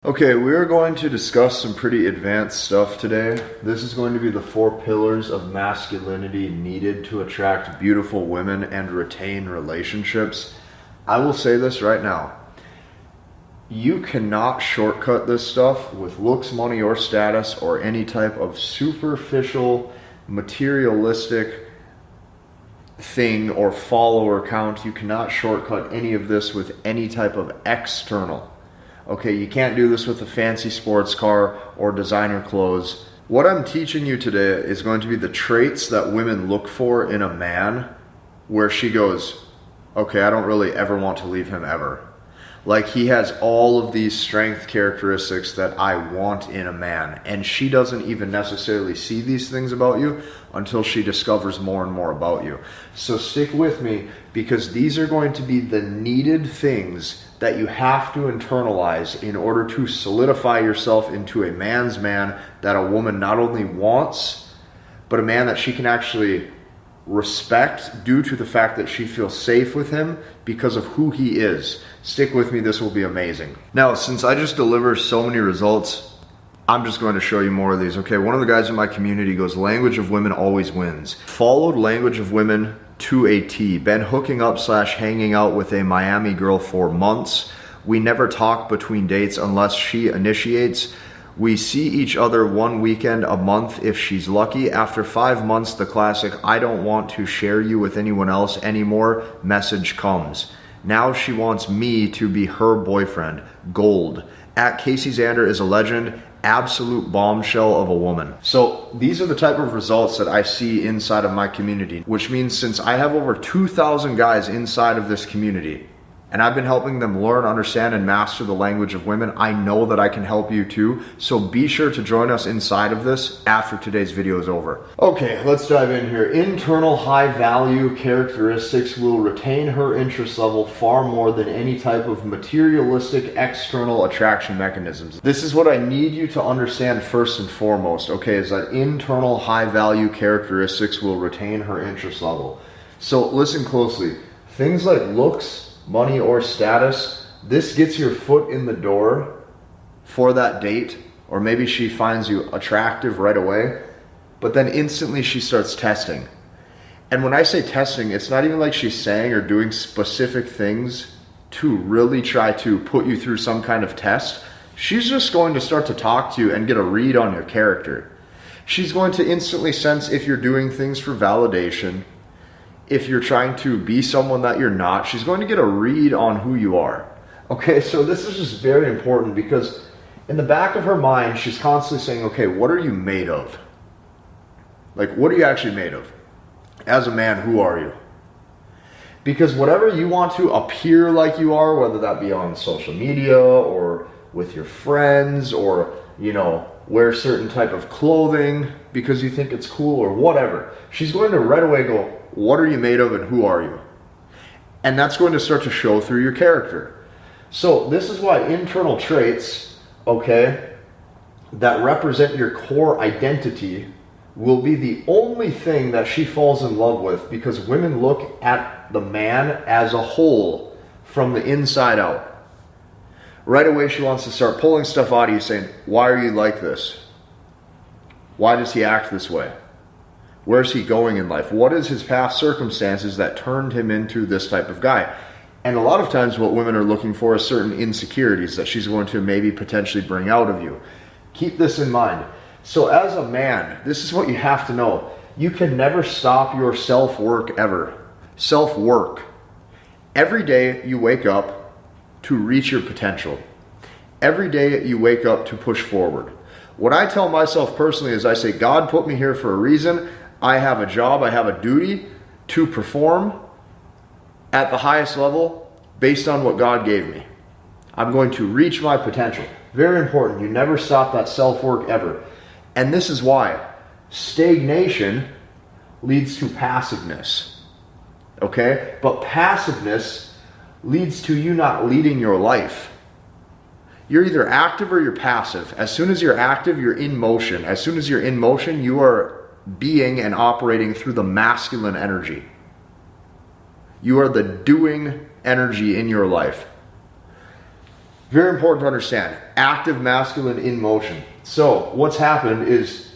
Okay, we are going to discuss some pretty advanced stuff today. This is going to be the 4 pillars of masculinity needed to attract beautiful women and retain relationships. I will say this right now. You cannot shortcut this stuff with looks, money, or status, or any type of superficial, materialistic thing or follower count. You cannot shortcut any of this with any type of external. Okay, you can't do this with a fancy sports car or designer clothes. What I'm teaching you today is going to be the traits that women look for in a man where she goes, okay, I don't really ever want to leave him ever. Like, he has all of these strength characteristics that I want in a man, and she doesn't even necessarily see these things about you until she discovers more and more about you. So stick with me, because these are going to be the needed things that you have to internalize in order to solidify yourself into a man's man that a woman not only wants, but a man that she can actually respect due to the fact that she feels safe with him because of who he is. Stick with me, this will be amazing. Now, since I just deliver so many results, I'm just going to show you more of these. Okay, one of the guys in my community goes, language of women always wins. Followed language of women to a T. Been hooking up / hanging out with a Miami girl for months. We never talk between dates unless she initiates. We see each other one weekend a month if she's lucky. After 5 months, the classic, I don't want to share you with anyone else anymore message comes. Now she wants me to be her boyfriend. Gold. At Casey Zander is a legend. Absolute bombshell of a woman. So these are the type of results that I see inside of my community, which means since I have over 2,000 guys inside of this community, and I've been helping them learn, understand, and master the language of women, I know that I can help you too. So be sure to join us inside of this after today's video is over. Okay, let's dive in here. Internal high value characteristics will retain her interest level far more than any type of materialistic external attraction mechanisms. This is what I need you to understand first and foremost, okay, is that internal high value characteristics will retain her interest level. So listen closely. Things like looks, money, or status, this gets your foot in the door for that date, or maybe she finds you attractive right away, but then instantly she starts testing. And when I say testing, it's not even like she's saying or doing specific things to really try to put you through some kind of test. She's just going to start to talk to you and get a read on your character. She's going to instantly sense if you're doing things for validation, if you're trying to be someone that you're not. She's going to get a read on who you are. Okay, so this is just very important because in the back of her mind, she's constantly saying, okay, what are you made of? Like, what are you actually made of? As a man, who are you? Because whatever you want to appear like you are, whether that be on social media or with your friends, or, you know, wear certain type of clothing because you think it's cool or whatever, she's going to right away go, what are you made of and who are you? And that's going to start to show through your character. So this is why internal traits, okay, that represent your core identity will be the only thing that she falls in love with, because women look at the man as a whole from the inside out. Right away she wants to start pulling stuff out of you saying, why are you like this? Why does he act this way? Where's he going in life? What is his past circumstances that turned him into this type of guy? And a lot of times what women are looking for is certain insecurities that she's going to maybe potentially bring out of you. Keep this in mind. So as a man, this is what you have to know. You can never stop your self-work ever. Self-work. Every day you wake up to reach your potential. Every day you wake up to push forward. What I tell myself personally is I say, God put me here for a reason. I have a job, I have a duty to perform at the highest level based on what God gave me. I'm going to reach my potential. Very important. You never stop that self-work ever. And this is why stagnation leads to passiveness. Okay? But passiveness leads to you not leading your life. You're either active or you're passive. As soon as you're active, you're in motion. As soon as you're in motion, you are being and operating through the masculine energy. You are the doing energy in your life. Very important to understand. Active masculine in motion. So what's happened is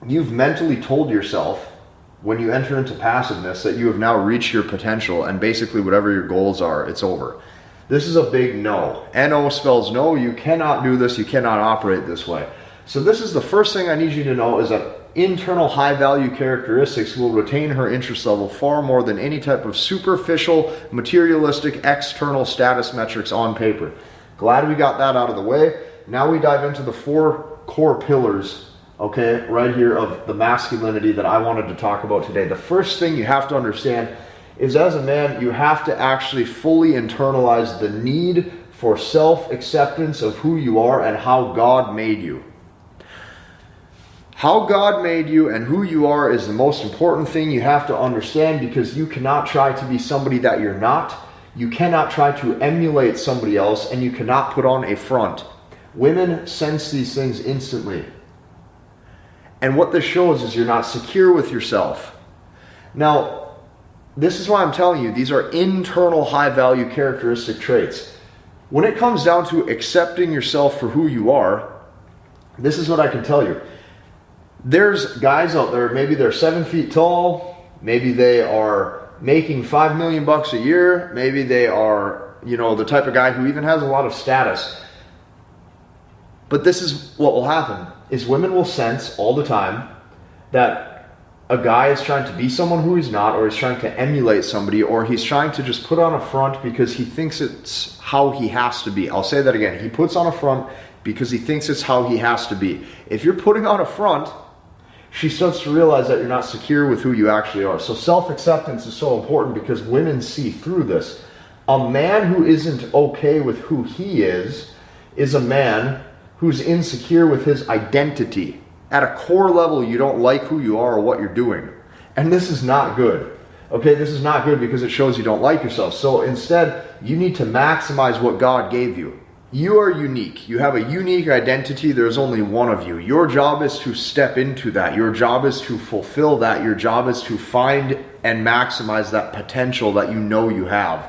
you've mentally told yourself when you enter into passiveness that you have now reached your potential, and basically whatever your goals are, it's over. This is a big no. NO spells no. You cannot do this. You cannot operate this way. So this is the first thing I need you to know, is that internal high value characteristics will retain her interest level far more than any type of superficial, materialistic, external status metrics on paper. Glad we got that out of the way. Now we dive into the 4 core pillars, okay, right here of the masculinity that I wanted to talk about today. The first thing you have to understand is, as a man, you have to actually fully internalize the need for self-acceptance of who you are and how God made you. How God made you and who you are is the most important thing you have to understand, because you cannot try to be somebody that you're not. You cannot try to emulate somebody else, and you cannot put on a front. Women sense these things instantly. And what this shows is you're not secure with yourself. Now, this is why I'm telling you, these are internal high-value characteristic traits. When it comes down to accepting yourself for who you are, this is what I can tell you. There's guys out there, maybe they're 7 feet tall, maybe they are making $5 million a year, maybe they are, the type of guy who even has a lot of status. But this is what will happen, is women will sense all the time that a guy is trying to be someone who he's not, or he's trying to emulate somebody, or he's trying to just put on a front because he thinks it's how he has to be. I'll say that again. He puts on a front because he thinks it's how he has to be. If you're putting on a front, she starts to realize that you're not secure with who you actually are. So self-acceptance is so important, because women see through this. A man who isn't okay with who he is a man who's insecure with his identity. At a core level, you don't like who you are or what you're doing. And this is not good. Okay, this is not good, because it shows you don't like yourself. So instead, you need to maximize what God gave you. You are unique. You have a unique identity. There's only one of you. Your job is to step into that. Your job is to fulfill that. Your job is to find and maximize that potential that you know you have.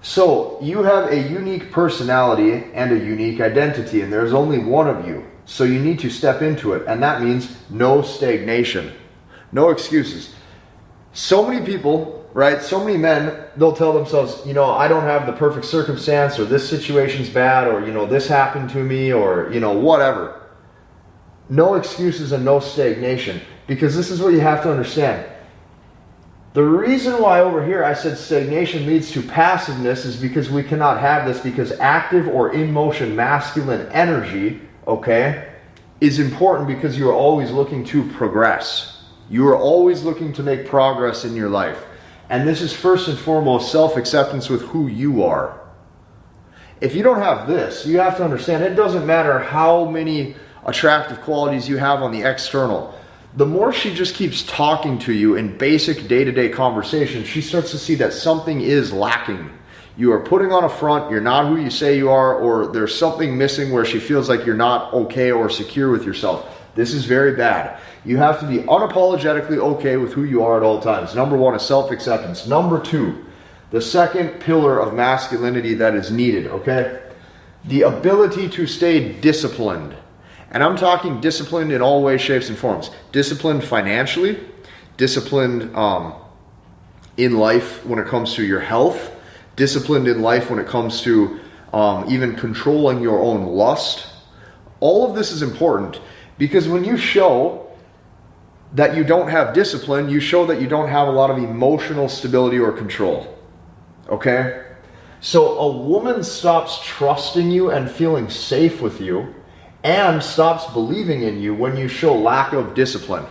So you have a unique personality and a unique identity, and there's only one of you. So you need to step into it, and that means no stagnation. No excuses. So many people, right, so many men, they'll tell themselves, I don't have the perfect circumstance, or this situation's bad, or, this happened to me, or, whatever. No excuses and no stagnation, because this is what you have to understand. The reason why over here I said stagnation leads to passiveness is because we cannot have this, because active or in motion masculine energy, okay, is important, because you are always looking to progress. You are always looking to make progress in your life. And this is first and foremost self-acceptance with who you are. If you don't have this, you have to understand, it doesn't matter how many attractive qualities you have on the external. The more she just keeps talking to you in basic day-to-day conversation, she starts to see that something is lacking. You are putting on a front, you're not who you say you are, or there's something missing where she feels like you're not okay or secure with yourself. This is very bad. You have to be unapologetically okay with who you are at all times. Number 1 is self-acceptance. Number 2, the second pillar of masculinity that is needed, okay? The ability to stay disciplined. And I'm talking disciplined in all ways, shapes, and forms. Disciplined financially, disciplined in life when it comes to your health, disciplined in life when it comes to even controlling your own lust. All of this is important, because when you show that you don't have discipline, you show that you don't have a lot of emotional stability or control. Okay? So a woman stops trusting you and feeling safe with you, and stops believing in you when you show lack of discipline.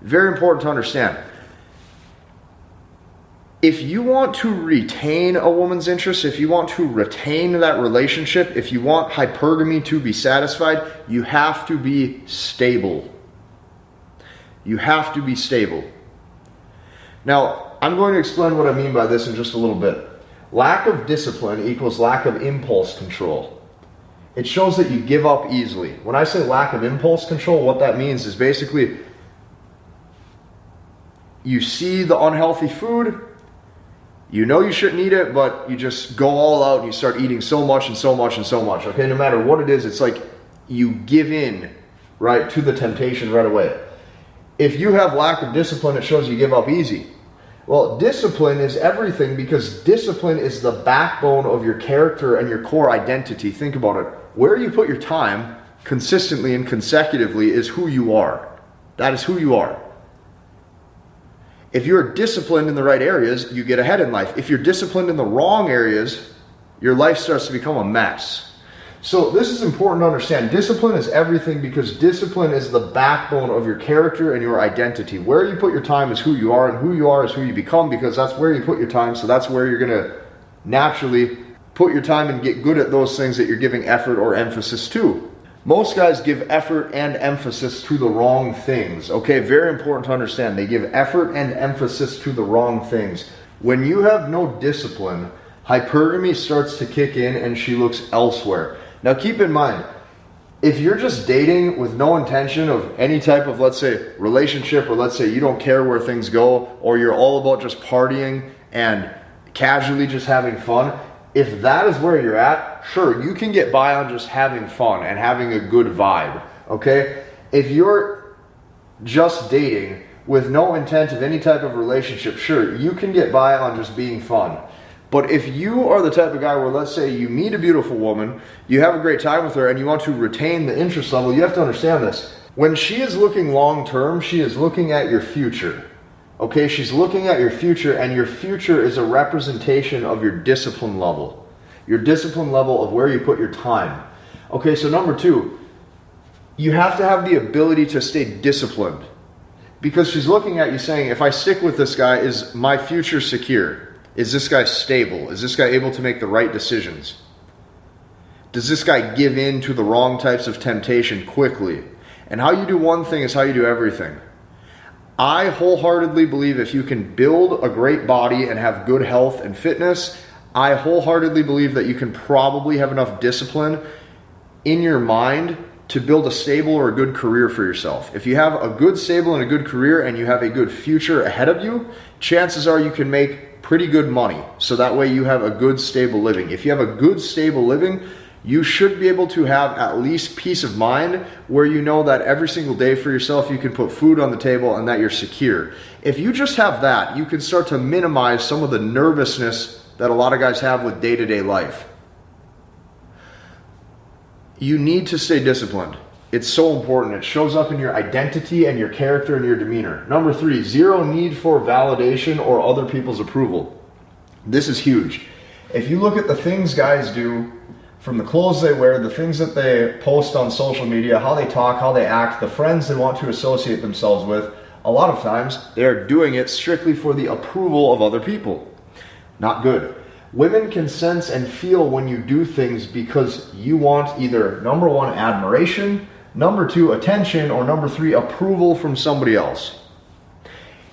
Very important to understand. If you want to retain a woman's interest, if you want to retain that relationship, if you want hypergamy to be satisfied, you have to be stable. You have to be stable. Now, I'm going to explain what I mean by this in just a little bit. Lack of discipline equals lack of impulse control. It shows that you give up easily. When I say lack of impulse control, what that means is basically you see the unhealthy food, You know you shouldn't eat it, but you just go all out and you start eating so much and so much and so much, okay? No matter what it is, it's like you give in, right, to the temptation right away. If you have lack of discipline, it shows you give up easy. Well, discipline is everything, because discipline is the backbone of your character and your core identity. Think about it. Where you put your time consistently and consecutively is who you are. That is who you are. If you're disciplined in the right areas, you get ahead in life. If you're disciplined in the wrong areas, your life starts to become a mess. So this is important to understand. Discipline is everything, because discipline is the backbone of your character and your identity. Where you put your time is who you are, and who you are is who you become, because that's where you put your time. So that's where you're going to naturally put your time and get good at those things that you're giving effort or emphasis to. Most guys give effort and emphasis to the wrong things. Okay, very important to understand. They give effort and emphasis to the wrong things. When you have no discipline, hypergamy starts to kick in and she looks elsewhere. Now keep in mind, if you're just dating with no intention of any type of, let's say, relationship, or let's say you don't care where things go, or you're all about just partying and casually just having fun, if that is where you're at, sure, you can get by on just having fun and having a good vibe, okay? If you're just dating with no intent of any type of relationship, sure, you can get by on just being fun. But if you are the type of guy where, let's say, you meet a beautiful woman, you have a great time with her, and you want to retain the interest level, you have to understand this. When she is looking long term, she is looking at your future. Okay, she's looking at your future, and your future is a representation of your discipline level. Your discipline level of where you put your time. Okay, so number two, you have to have the ability to stay disciplined. Because she's looking at you saying, if I stick with this guy, is my future secure? Is this guy stable? Is this guy able to make the right decisions? Does this guy give in to the wrong types of temptation quickly? And how you do one thing is how you do everything. I wholeheartedly believe if you can build a great body and have good health and fitness, I wholeheartedly believe that you can probably have enough discipline in your mind to build a stable or a good career for yourself. If you have a good stable and a good career and you have a good future ahead of you, chances are you can make pretty good money. So that way you have a good stable living. If you have a good stable living, you should be able to have at least peace of mind where you know that every single day for yourself you can put food on the table and that you're secure. If you just have that, you can start to minimize some of the nervousness that a lot of guys have with day-to-day life. You need to stay disciplined. It's so important. It shows up in your identity and your character and your demeanor. Number three, zero need for validation or other people's approval. This is huge. If you look at the things guys do, from the clothes they wear, the things that they post on social media, how they talk, how they act, the friends they want to associate themselves with, a lot of times they're doing it strictly for the approval of other people. Not good. Women can sense and feel when you do things because you want either, number one, admiration, number two, attention, or number three, approval from somebody else.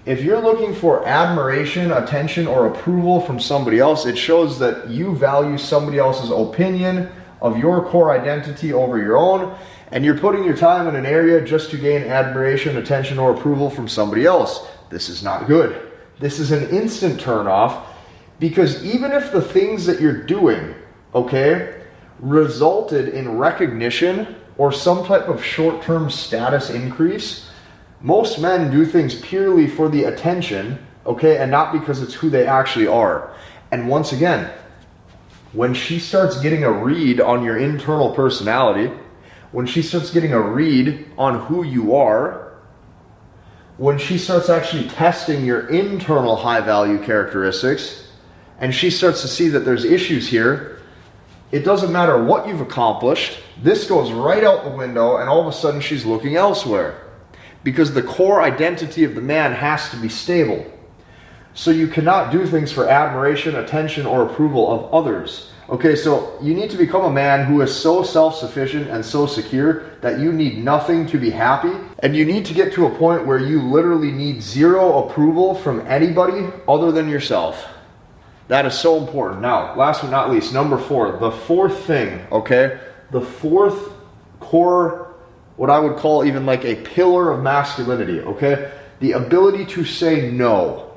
If you're looking for admiration, attention, or approval from somebody else, it shows that you value somebody else's opinion of your core identity over your own, and you're putting your time in an area just to gain admiration, attention, or approval from somebody else. This is not good. This is an instant turn off, because even if the things that you're doing, okay, resulted in recognition or some type of short-term status increase, most men do things purely for the attention, okay, and not because it's who they actually are. And once again, when she starts getting a read on your internal personality, when she starts getting a read on who you are, when she starts actually testing your internal high-value characteristics, and she starts to see that there's issues here, it doesn't matter what you've accomplished, this goes right out the window, and all of a sudden she's looking elsewhere. Because the core identity of the man has to be stable. So you cannot do things for admiration, attention, or approval of others. Okay, so you need to become a man who is so self-sufficient and so secure that you need nothing to be happy. And you need to get to a point where you literally need zero approval from anybody other than yourself. That is so important. Now, last but not least, number four, the fourth thing, okay? The fourth core, what I would call even like a pillar of masculinity, okay? The ability to say no.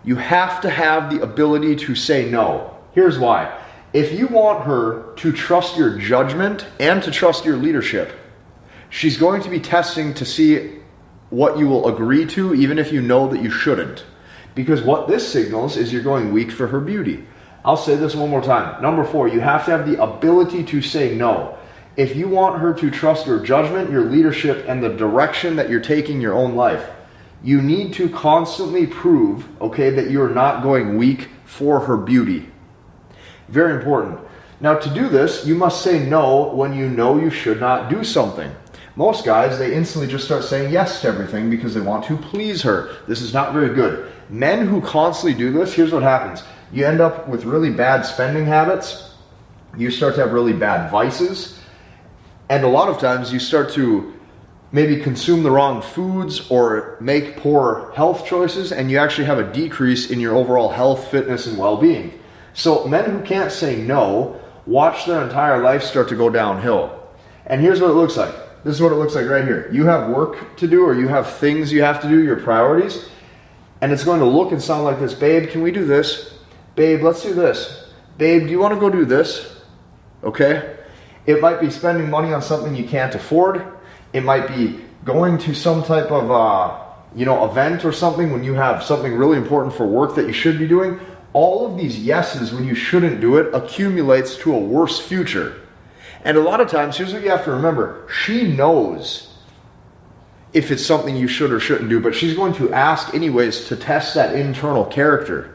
You have to have the ability to say no. Here's why. If you want her to trust your judgment and to trust your leadership, she's going to be testing to see what you will agree to, even if you know that you shouldn't. Because what this signals is you're going weak for her beauty. I'll say this one more time. Number 4, you have to have the ability to say no. If you want her to trust your judgment, your leadership, and the direction that you're taking your own life, you need to constantly prove, okay, that you're not going weak for her beauty. Very important. Now, to do this, you must say no when you know you should not do something. Most guys, they instantly just start saying yes to everything because they want to please her. This is not very good. Men who constantly do this, here's what happens. You end up with really bad spending habits. You start to have really bad vices. And a lot of times you start to maybe consume the wrong foods or make poor health choices, and you actually have a decrease in your overall health, fitness, and well-being. So men who can't say no watch their entire life start to go downhill. And here's what it looks like. This is what it looks like right here. You have work to do, or you have things you have to do, your priorities, and it's going to look and sound like this. Babe, can we do this? Babe, let's do this. Babe, do you want to go do this? Okay? It might be spending money on something you can't afford. It might be going to some type of event or something when you have something really important for work that you should be doing. All of these yeses when you shouldn't do it accumulates to a worse future. And a lot of times, here's what you have to remember. She knows if it's something you should or shouldn't do, but she's going to ask anyways to test that internal character.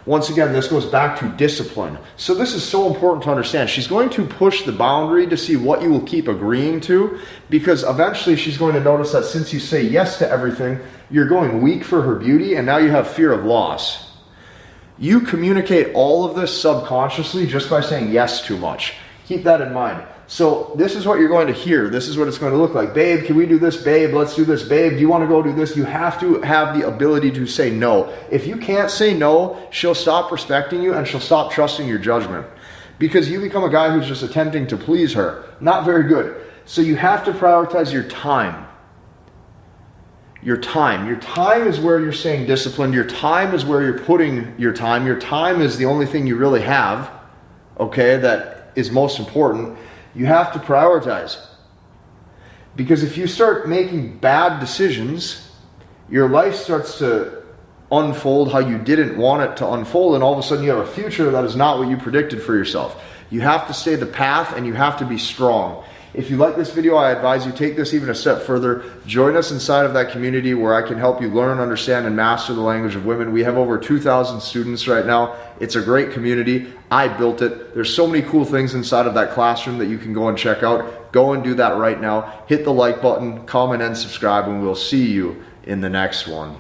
Once again, this goes back to discipline. So this is so important to understand. She's going to push the boundary to see what you will keep agreeing to, because eventually she's going to notice that since you say yes to everything, you're going weak for her beauty, and now you have fear of loss. You communicate all of this subconsciously just by saying yes too much. Keep that in mind. So this is what you're going to hear. This is what it's going to look like. Babe, can we do this? Babe, let's do this. Babe, do you want to go do this? You have to have the ability to say no. If you can't say no, she'll stop respecting you and she'll stop trusting your judgment, because you become a guy who's just attempting to please her. Not very good. So you have to prioritize your time. Your time. Your time is where you're staying disciplined. Your time is where you're putting your time. Your time is the only thing you really have, okay, that is most important. You have to prioritize. Because if you start making bad decisions, your life starts to unfold how you didn't want it to unfold, and all of a sudden you have a future that is not what you predicted for yourself. You have to stay the path, and you have to be strong. If you like this video, I advise you take this even a step further. Join us inside of that community where I can help you learn, understand, and master the language of women. We have over 2,000 students right now. It's a great community. I built it. There's so many cool things inside of that classroom that you can go and check out. Go and do that right now. Hit the like button, comment, and subscribe, and we'll see you in the next one.